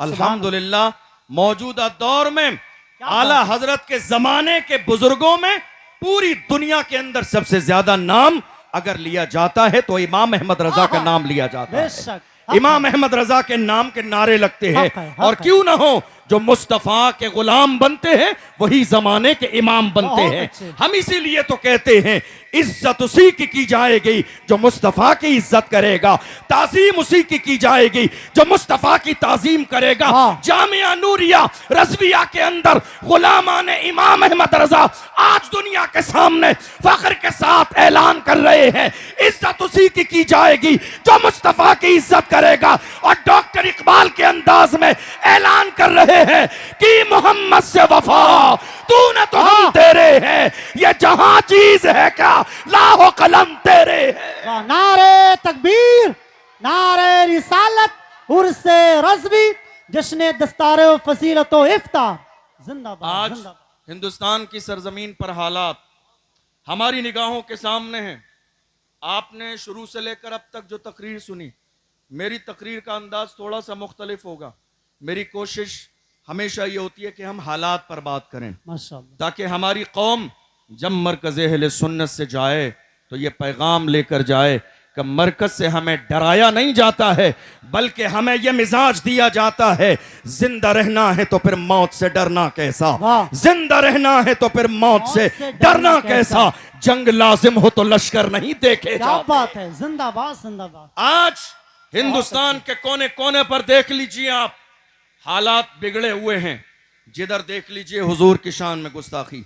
अल्हम्दुलिल्लाह मौजूदा दौर में आला हजरत के जमाने के बुजुर्गों में पूरी दुनिया के अंदर सबसे ज्यादा नाम अगर लिया जाता है तो इमाम अहमद रजा का नाम लिया जाता है। इमाम अहमद रजा के नाम के नारे लगते हैं। और क्यों ना हो, जो मुस्तफा के गुलाम बनते हैं वही जमाने के इमाम बनते हैं। हम इसीलिए तो कहते हैं इज्जत उसी की जाएगी जो मुस्तफा की इज्जत करेगा, ताजीम उसी की जाएगी जो मुस्तफा की ताजीम करेगा। जामिया नूरिया रज़विया के अंदर गुलामान इमाम अहमद रजा आज दुनिया के सामने फख्र के साथ ऐलान कर रहे हैं, इज्जत उसी की जाएगी जो मुस्तफा की इज्जत करेगा। और डॉक्टर इकबाल के अंदाज में ऐलान कर रहे हैं कि मोहम्मद से वफा तूने तो हम तेरे हैं, ये जहां चीज है क्या लाहो कलम तेरे है। नारे तकबीर, नारे रिसालत, उर्से रज़वी, जश्न दस्तारे फजीलत व इफ्तार जिंदाबाद। आज हिंदुस्तान की सरजमीन पर हालात हमारी निगाहों के सामने हैं। आपने शुरू से लेकर अब तक जो तकरीर सुनी, मेरी तकरीर का अंदाज थोड़ा सा मुख्तलिफ होगा। मेरी कोशिश हमेशा ये होती है कि हम हालात पर बात करें, ताकि हमारी कौम जब मरकज़ अहले सुन्नत से जाए तो ये पैगाम लेकर जाए कि मरकज से हमें डराया नहीं जाता है, बल्कि हमें यह मिजाज दिया जाता है, जिंदा रहना है तो फिर मौत से डरना कैसा, जिंदा रहना है तो फिर मौत से डरना कैसा, जंग लाजिम हो तो लश्कर नहीं देखे जाते। बात है, जिंदाबाद जिंदाबाद। आज हिंदुस्तान के कोने कोने पर देख लीजिए आप, हालात बिगड़े हुए हैं। जिधर देख लीजिए हुजूर की शान में गुस्ताखी,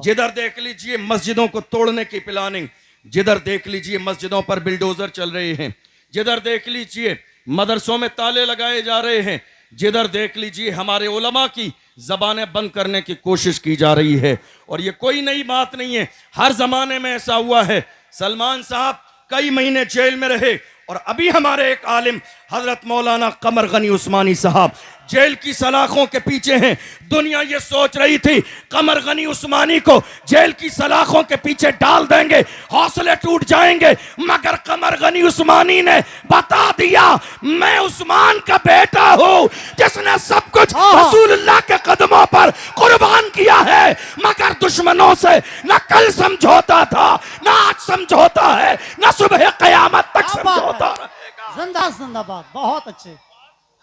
जिधर देख लीजिए मस्जिदों को तोड़ने की प्लानिंग, जिधर देख लीजिए मस्जिदों पर बिल्डोजर चल रहे हैं, जिधर देख लीजिए मदरसों में ताले लगाए जा रहे हैं, जिधर देख लीजिए हमारे उलमा की जबानें बंद करने की कोशिश की जा रही है। और ये कोई नई बात नहीं है, हर जमाने में ऐसा हुआ है। सलमान साहब कई महीने जेल में रहे और अभी हमारे एक आलिम हजरत मौलाना कमर गनी उस्मानी साहब जेल की सलाखों के पीछे हैं। दुनिया ये सोच रही थी कमर गनी उस्मानी को जेल की सलाखों के पीछे डाल देंगे, हौसले टूट जाएंगे, मगर कमर गनी उस्मानी ने बता दिया मैं उस्मान का बेटा हूं जिसने सब कुछ रसूलुल्लाह के कदमों पर कुर्बान किया है। मगर दुश्मनों से न कल समझौता था, न आज समझौता है, न सुबह कयामत तक समझौता रहेगा। जिंदाबाद, बहुत अच्छे।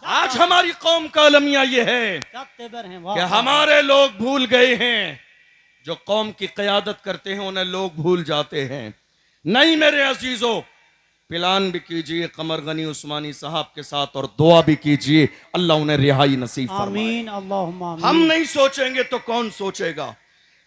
आज हमारी कौम का अलमिया ये है कि हमारे लोग भूल गए हैं, जो कौम की क़यादत करते हैं उन्हें लोग भूल जाते हैं। नहीं मेरे अजीजों, प्लान भी कीजिए कमर गनी उस्मानी साहब के साथ और दुआ भी कीजिए अल्लाह उन्हें रिहाई नसीब फरमाए। हम नहीं सोचेंगे तो कौन सोचेगा?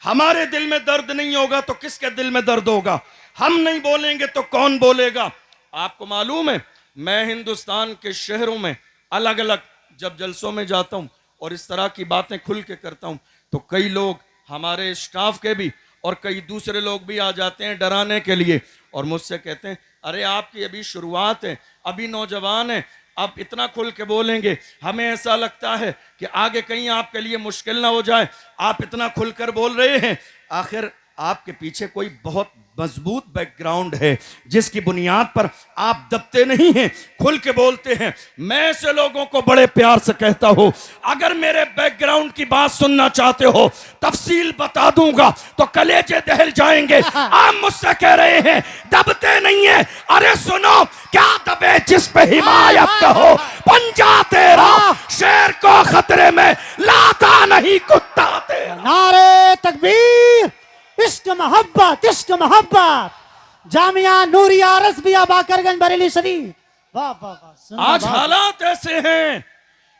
हमारे दिल में दर्द नहीं होगा तो किसके दिल में दर्द होगा? हम नहीं बोलेंगे तो कौन बोलेगा? आपको मालूम है, मैं हिंदुस्तान के शहरों में अलग अलग जब जलसों में जाता हूं और इस तरह की बातें खुल के करता हूं तो कई लोग हमारे स्टाफ के भी और कई दूसरे लोग भी आ जाते हैं डराने के लिए और मुझसे कहते हैं अरे आपकी अभी शुरुआत है, अभी नौजवान है, आप इतना खुल के बोलेंगे, हमें ऐसा लगता है कि आगे कहीं आपके लिए मुश्किल ना हो जाए, आप इतना खुलकर बोल रहे हैं। आखिर आपके पीछे कोई बहुत मजबूत बैकग्राउंड है जिसकी बुनियाद पर आप दबते नहीं हैं, खुल के बोलते हैं। मैं ऐसे लोगों को बड़े प्यार से कहता हूं, अगर मेरे बैकग्राउंड की बात सुनना चाहते हो, तफसील बता दूंगा तो कलेजे दहल जाएंगे। आप मुझसे कह रहे हैं दबते नहीं है, अरे सुनो, क्या दबे जिस पे हिमायत कहो, पंजा तेरा शेर को खतरे में लाता नहीं कुत्ता तेरा। नारे तकबीर, इश्क मोहब्बत, इश्क मोहब्बत। जामिया नूरिया रज़विया बाकरगंज बरेली शरीफ। वाह वाह वाह। आज हालात ऐसे हैं,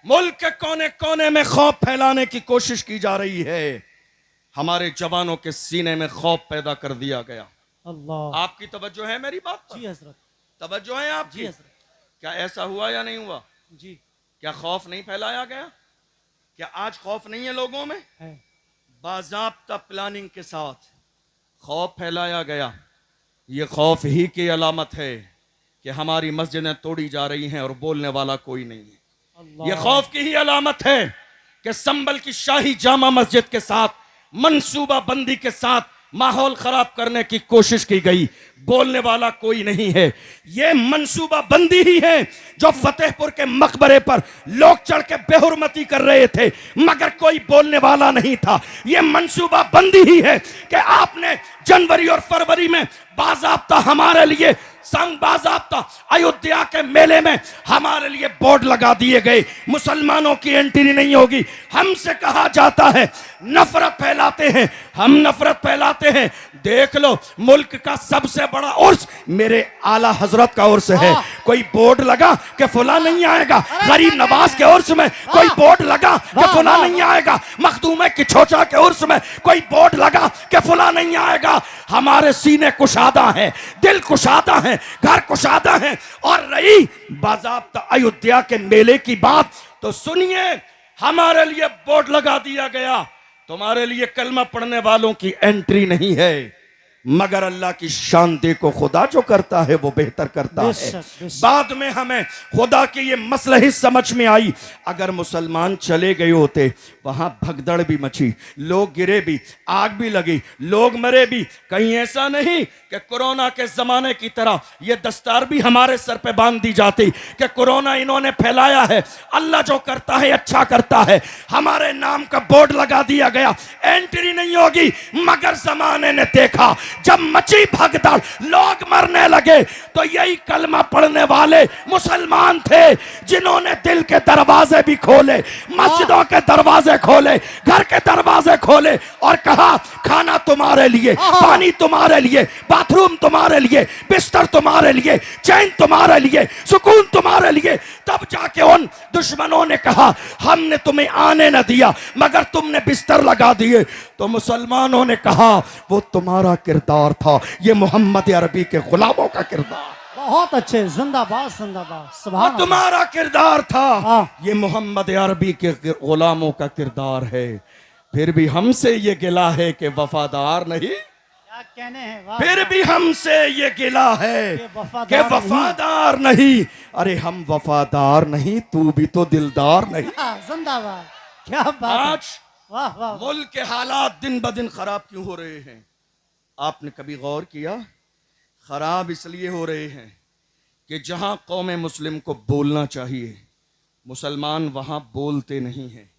मुल्क के कोने कोने में खौफ फैलाने की कोशिश की जा रही है। हमारे जवानों के सीने में खौफ पैदा कर दिया गया। अल्लाह, आपकी तवज्जो है मेरी बात पर? जी हजरत, तवज्जो है आपकी? जी हजरत। क्या ऐसा हुआ या नहीं हुआ? जी। क्या खौफ नहीं फैलाया गया? क्या आज खौफ नहीं है लोगों में? है। बाज़ाब्ता प्लानिंग के साथ खौफ फैलाया गया। ये खौफ ही की अलामत है कि हमारी मस्जिदें तोड़ी जा रही हैं और बोलने वाला कोई नहीं है। ये खौफ की ही अलामत है कि संभल की शाही जामा मस्जिद के साथ मंसूबा बंदी के साथ माहौल खराब करने की कोशिश की गई, बोलने वाला कोई नहीं है। यह मंसूबा बंदी ही है जो फतेहपुर के मकबरे पर लोग चढ़ के बेहुरमती कर रहे थे, मगर कोई बोलने वाला नहीं था। यह मंसूबा बंदी ही है कि आपने जनवरी और फरवरी में बाज़ाब्ता हमारे लिए संग बाज़ाब्ता अयोध्या के मेले में हमारे लिए बोर्ड लगा दिए गए, मुसलमानों की एंट्री नहीं होगी। हमसे कहा जाता है नफरत फैलाते हैं, हम नफरत फैलाते हैं। देख लो, मुल्क का सबसे बड़ा उर्स मेरे आला हजरत का उर्स है। कोई बोर्ड लगा कि फुला नहीं आएगा, गरीब नवाज के उर्स में कोई बोर्ड लगा कि फुला नहीं आएगा, मखदूम की छोचा के उर्स में कोई बोर्ड लगा कि फुला नहीं आएगा। हमारे सीने कुशादा हैं, दिल कुशादा हैं, घर कुशादा हैं। और रही बाज़ाब्ता अयोध्या के मेले की बात, तो सुनिए, हमारे लिए बोर्ड लगा दिया गया, तुम्हारे लिए कलमा पढ़ने वालों की एंट्री नहीं है। मगर अल्लाह की शान देखो, खुदा जो करता है वो बेहतर करता है। बाद में हमें खुदा की ये मसलहत समझ में आई, अगर मुसलमान चले गए होते, वहां भगदड़ भी मची, लोग गिरे भी, आग भी लगी, लोग मरे भी। कहीं ऐसा नहीं कि कोरोना के जमाने की तरह ये दस्तार भी हमारे सर पे बांध दी जाती कि कोरोना इन्होंने फैलाया है। अल्लाह जो करता है अच्छा करता है। हमारे नाम का बोर्ड लगा दिया गया, एंट्री नहीं होगी। मगर जमाने ने देखा, जब मची भगदड़, लोग मरने लगे, तो यही कलमा पढ़ने वाले मुसलमान थे जिन्होंने दिल के दरवाजे भी खोले, मस्जिदों के दरवाजे खोले, घर के दरवाजे खोले और कहा खाना तुम्हारे लिए, पानी तुम्हारे लिए, बाथरूम तुम्हारे लिए, बिस्तर तुम्हारे लिए, चैन तुम्हारे लिए, सुकून तुम्हारे लिए। तब जाके उन दुश्मनों ने कहा हमने तुम्हें आने न दिया मगर तुमने बिस्तर लगा दिए। तो मुसलमानों ने कहा वो तुम्हारा किरदार था, ये मोहम्मद अरबी के गुलामों का किरदार। बहुत अच्छे, जिंदाबाद जिंदाबाद, सुभान तुम्हारा किरदार था, ये मोहम्मद अरबी के गुलामों का किरदार है। फिर भी हमसे ये गिला है कि वफादार नहीं, क्या कहने हैं, फिर भी हमसे ये गिला है कि वफादार नहीं। अरे हम वफादार नहीं, तू भी तो दिलदार नहीं। जिंदाबाद, क्या बात। आज वाह वाह, मुल्क के हालात दिन ब दिन खराब क्यों हो रहे हैं? आपने कभी गौर किया? खराब इसलिए हो रहे हैं कि जहां कौम मुस्लिम को बोलना चाहिए, मुसलमान वहां बोलते नहीं हैं,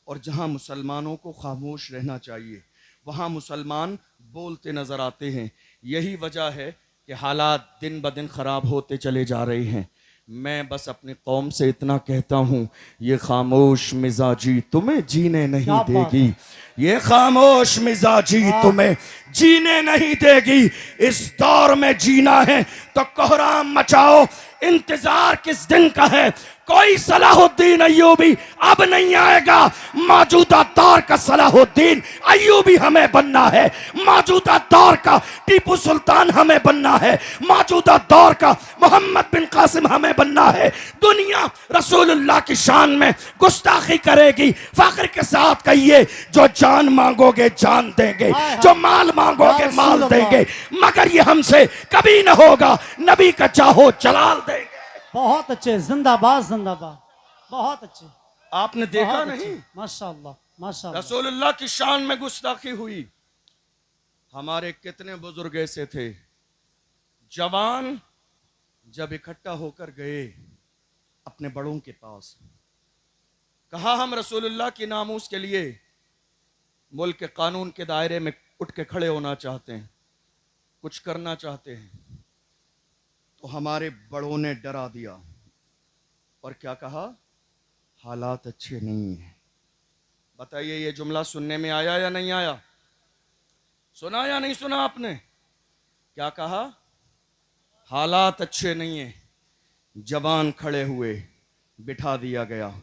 और जहां मुसलमानों को खामोश रहना चाहिए, वहां मुसलमान बोलते नजर आते हैं। यही वजह है कि हालात दिन ब दिन खराब होते चले जा रहे हैं। मैं बस अपनी कौम से इतना कहता हूँ, ये खामोश मिजाजी तुम्हें जीने नहीं देगी, ये खामोश मिजाजी तुम्हें जीने नहीं देगी। इस दौर में जीना है तो कोहराम मचाओ, इंतजार किस दिन का है? कोई सलाहुद्दीन अय्यूबी अब नहीं आएगा। मौजूदा दौर का सलाहुद्दीन अय्यूबी हमें बनना है, मौजूदा दौर का टीपू सुल्तान हमें बनना है, मौजूदा दौर का मोहम्मद बिन कासिम हमें बनना है। दुनिया रसूलुल्लाह की शान में गुस्ताखी करेगी, फख्र के साथ कहिए जो जान मांगोगे जान देंगे, जो माल मांगोगे माल देंगे, मगर ये हमसे कभी न होगा। नबी का चाहो जलाल देंगे। बहुत अच्छे, जिंदाबाद जिंदाबाद, बहुत अच्छे। आपने देखा नहीं, माशाअल्लाह माशाअल्लाह, रसूलुल्लाह की शान में गुस्ताखी हुई। हमारे कितने बुजुर्ग ऐसे थे, जवान जब इकट्ठा होकर गए अपने बड़ों के पास, कहा हम रसूलुल्लाह की नामूस के लिए मुल्क के कानून के दायरे में उठ के खड़े होना चाहते हैं, कुछ करना चाहते हैं। तो हमारे बड़ों ने डरा दिया और क्या कहा, हालात अच्छे नहीं हैं। बताइए ये जुमला सुनने में आया या नहीं आया? सुना या नहीं सुना आपने? क्या कहा? हालात अच्छे नहीं हैं। जवान खड़े हुए, बिठा दिया गया,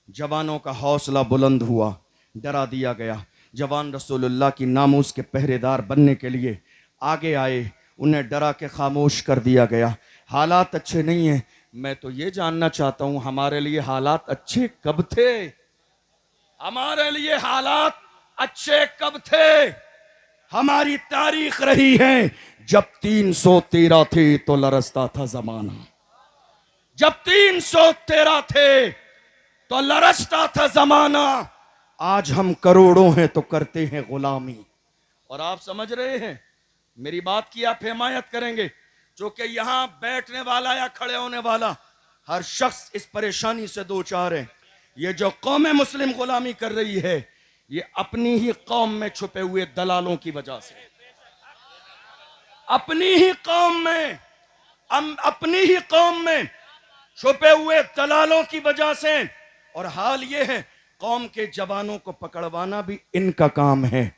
जवानों का हौसला बुलंद हुआ, डरा दिया गया। जवान रसूलुल्लाह की नामूस के पहरेदार बनने के लिए आगे आए, उन्हें डरा के खामोश कर दिया गया। हालात अच्छे नहीं हैं। मैं तो ये जानना चाहता हूं, हमारे लिए हालात अच्छे कब थे? हमारे लिए हालात अच्छे कब थे? हमारी तारीख रही है, जब 313 थे तो लरसता था जमाना, जब 313 थे तो लरसता था जमाना। आज हम करोड़ों हैं तो करते हैं गुलामी, और आप समझ रहे हैं, मेरी बात की आप हिमायत करेंगे, जो कि यहां बैठने वाला या खड़े होने वाला हर शख्स इस परेशानी से दो चार है। ये जो कौम मुस्लिम गुलामी कर रही है, ये अपनी ही कौम में छुपे हुए दलालों की वजह से, अपनी ही कौम में छुपे हुए दलालों की वजह से। और हाल ये है, कौम के जवानों को पकड़वाना भी इनका काम है,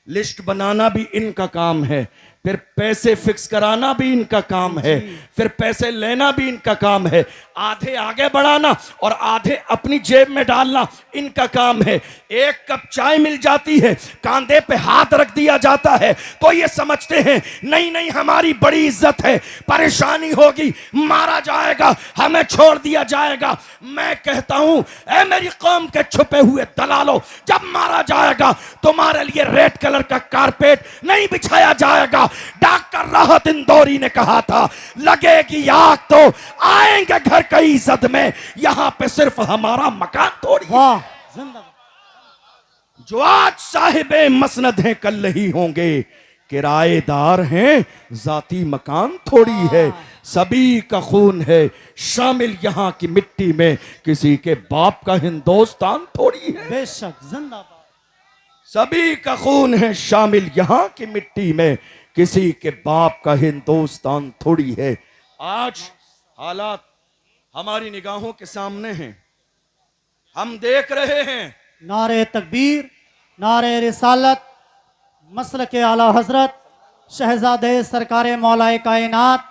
लिस्ट बनाना भी इनका काम है, फिर पैसे फिक्स कराना भी इनका काम है, फिर पैसे लेना भी इनका काम है, आधे आगे बढ़ाना और आधे अपनी जेब में डालना इनका काम है। एक कप चाय मिल जाती है, कांधे पे हाथ रख दिया जाता है, तो ये समझते हैं नहीं नहीं हमारी बड़ी इज्जत है, परेशानी होगी, मारा जाएगा, हमें छोड़ दिया जाएगा। मैं कहता हूं, ऐ मेरी कौम के छुपे हुए दलालों, जब मारा जाएगा तुम्हारे लिए रेड कलर का कारपेट नहीं बिछाया जाएगा। डॉक्टर राहत इंदौरी ने कहा था, लगेगी आग तो आएंगे घर की इज्जत में, यहां पे सिर्फ हमारा मकान थोड़ी है। जो आज साहिबे मसनद हैं कल नहीं होंगे, किराएदार हैं जाती मकान थोड़ी है। सभी का खून है शामिल यहां की मिट्टी में, किसी के बाप का हिंदुस्तान थोड़ी है। बेशक, जिंदाबाद। सभी का खून है शामिल यहां की मिट्टी में, किसी के बाप का हिंदुस्तान थोड़ी है। आज हालात हमारी निगाहों के सामने हैं, हम देख रहे हैं। नारे तकबीर, नारे रिसालत, मसलके आला हजरत शहजादे सरकार मौलाए कायनात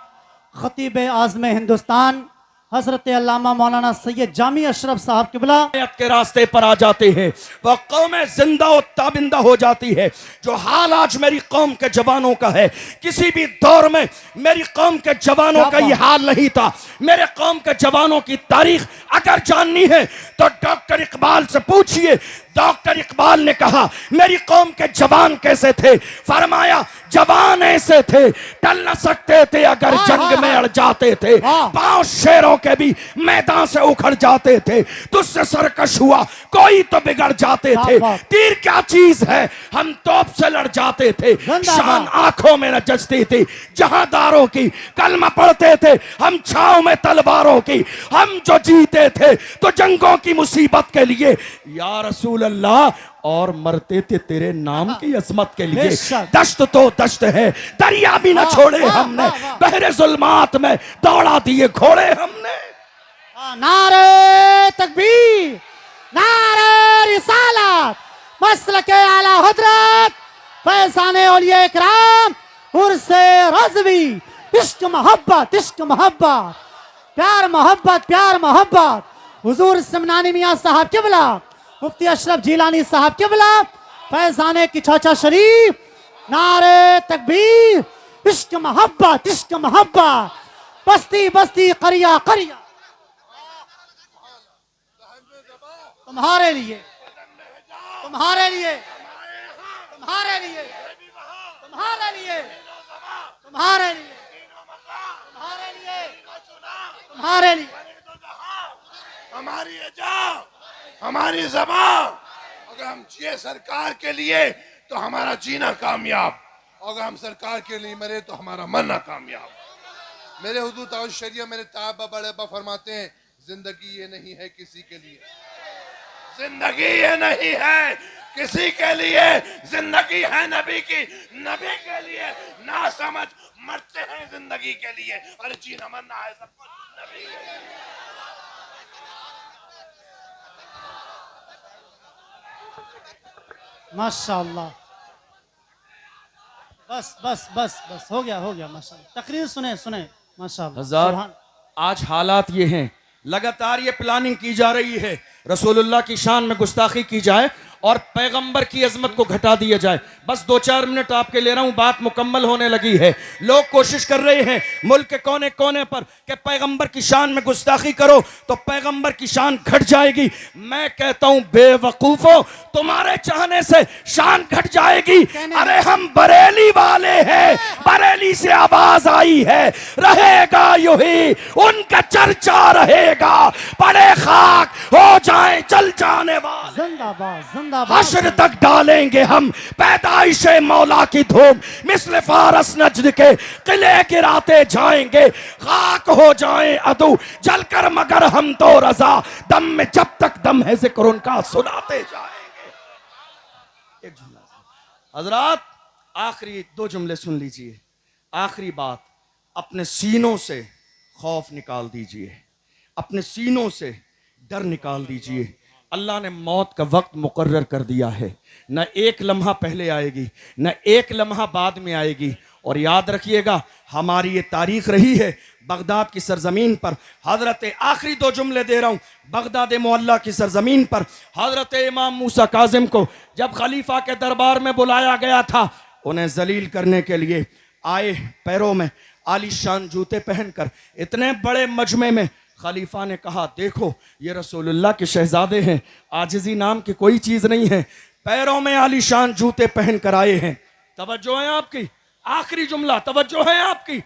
खतीब आज़म हिंदुस्तान हजरत अल्लामा मौलाना सैयद जामी अशरफ साहब किबला के रास्ते पर आ जाते हैं, वह कौमें जिंदा और ताबिंदा हो जाती है। जो हाल आज मेरी कौम के जवानों का है, किसी भी दौर में मेरी कौम के जवानों का यह हाल नहीं था। मेरे कौम के जवानों की तारीख अगर जाननी है तो डॉक्टर इकबाल से पूछिए। डॉक्टर इकबाल ने कहा मेरी कौम के जवान कैसे थे, फरमाया जवान ऐसे थे, टल न सकते थे अगर जंग में अड़ जाते थे, पांव शेरों के भी मैदान से उखड़ जाते थे, तुझसे सरकश हुआ कोई तो बिगड़ जाते थे, तीर क्या चीज है हम तोप से लड़ जाते थे, शान आंखों में न जचती थी जहादारों की, कलमा पढ़ते थे हम छांव में तलवारों की, हम जो जीते थे तो जंगों की मुसीबत के लिए या रसूल अल्लाह, और मरते थे तेरे नाम की असमत के लिए। दश्त तो दश्त है, दरिया भी न छोड़े हमने, बहरे जुल्मात में दौड़ा दिए घोड़े हमने। नारे तकबीर, नारे रिसालत, मसलके आला हजरत फैज़ाने औलिया इकराम उर्से रज़वी, इश्क मोहब्बत, इश्क मोहब्बत, प्यार मोहब्बत, प्यार मोहब्बत। हुजूर समनानी मियां साहब किबला, मुफ्ती अशरफ जिलानी साहब किबला, फैज़ाने की चाचा शरीफ, नारे तकबीर, इश्क मोहब्बत, इश्क मोहब्बत, बस्ती बस्ती करिया करिया तुम्हारे लिए, तुम्हारे लिए, तुम्हारे लिए, तुम्हारे लिए, तुम्हारे लिए, तुम्हारे लिए, तुम्हारे लिए। हमारी अजा, हमारी ज़बान, अगर हम जिए सरकार के लिए तो हमारा जीना कामयाब, अगर हम सरकार के लिए मरे तो हमारा मरना कामयाब। मेरे हुजूर ताउल शरिया मेरे ताबा बड़े अब्बा फरमाते हैं, जिंदगी ये नहीं है किसी के लिए, जिंदगी ये नहीं है किसी के लिए, जिंदगी है नबी की, नबी के लिए, ना समझ मरते हैं जिंदगी के लिए, और जीना मरना है सब कुछ नबी के लिए। माशाअल्लाह, बस बस बस बस हो गया माशाअल्लाह। तकरीर सुने सुने माशाअल्लाह। हजार आज हालात ये हैं, लगातार ये प्लानिंग की जा रही है रसूलुल्लाह की शान में गुस्ताखी की जाए और पैगंबर की अजमत को घटा दिया जाए। बस 2-4 मिनट आपके ले रहा हूं, बात मुकम्मल होने लगी है। लोग कोशिश कर रहे हैं मुल्क के कोने कोने पर कि पैगंबर की शान में गुस्ताखी करो तो पैगंबर की शान घट जाएगी। मैं कहता हूं बेवकूफो, तुम्हारे चाहने से शान घट जाएगी। अरे हम बरेली वाले हैं, बरेली से आवाज आई है, रहेगा यू ही उनका चर्चा रहेगा, पड़े खाक हो जाए चल जाने वाले। जिंदाबाद, जिंदाबाद हश्र तक डालेंगे हम पैदाइश मौला की धूम, मिस्ल फारस नजद के किले गिराते जाएंगे, खाक हो जाएं अदू जलकर मगर हम तो रजा, दम में जब तक दम है जिक्र उनका सुनाते जाएंगे। एक जुमला हजरात, आखिरी 2 जुमले सुन लीजिए। आखिरी बात, अपने सीनों से खौफ निकाल दीजिए, अपने सीनों से डर निकाल दीजिए। अल्लाह ने मौत का वक्त मुकर्रर कर दिया है, न एक लम्हा पहले आएगी न एक लम्हा बाद में आएगी। और याद रखिएगा, हमारी ये तारीख रही है बगदाद की सरजमीन पर, हजरत आखिरी 2 जुमले दे रहा हूं, बगदाद मोहल्ला की सरजमीन पर हजरत इमाम मूसा काजिम को जब खलीफा के दरबार में बुलाया गया था, उन्हें जलील करने के लिए आए, पैरों में आलीशान जूते पहनकर इतने बड़े मजमे में खलीफा ने कहा, देखो ये रसूलुल्लाह के शहजादे हैं, आजिज़ी नाम की कोई चीज नहीं है, पैरों में आलीशान जूते पहनकर आए हैं। तवज्जो है आपकी, आखिरी जुमला तवज्जो है आपकी,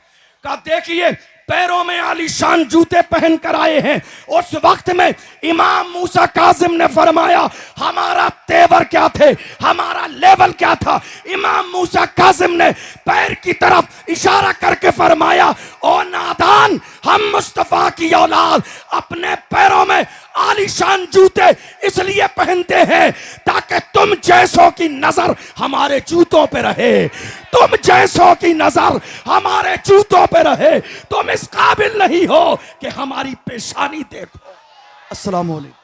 का देखिए पैरों में आलीशान जूते पहनकर आए हैं। उस वक्त में इमाम मूसा काजिम ने फरमाया, हमारा तेवर क्या थे, हमारा लेवल क्या था। इमाम मूसा काजिम ने पैर की तरफ इशारा करके फरमाया, ओ नादान, हम मुस्तफा की औलाद अपने पैरों में आलीशान जूते इसलिए पहनते हैं ताकि तुम जैसों की नजर हमारे जूतों पे रहे, तुम जैसों की नजर हमारे जूतों पे रहे। तुम इस काबिल नहीं हो कि हमारी पेशानी देखो। अस्सलाम वालेकुम।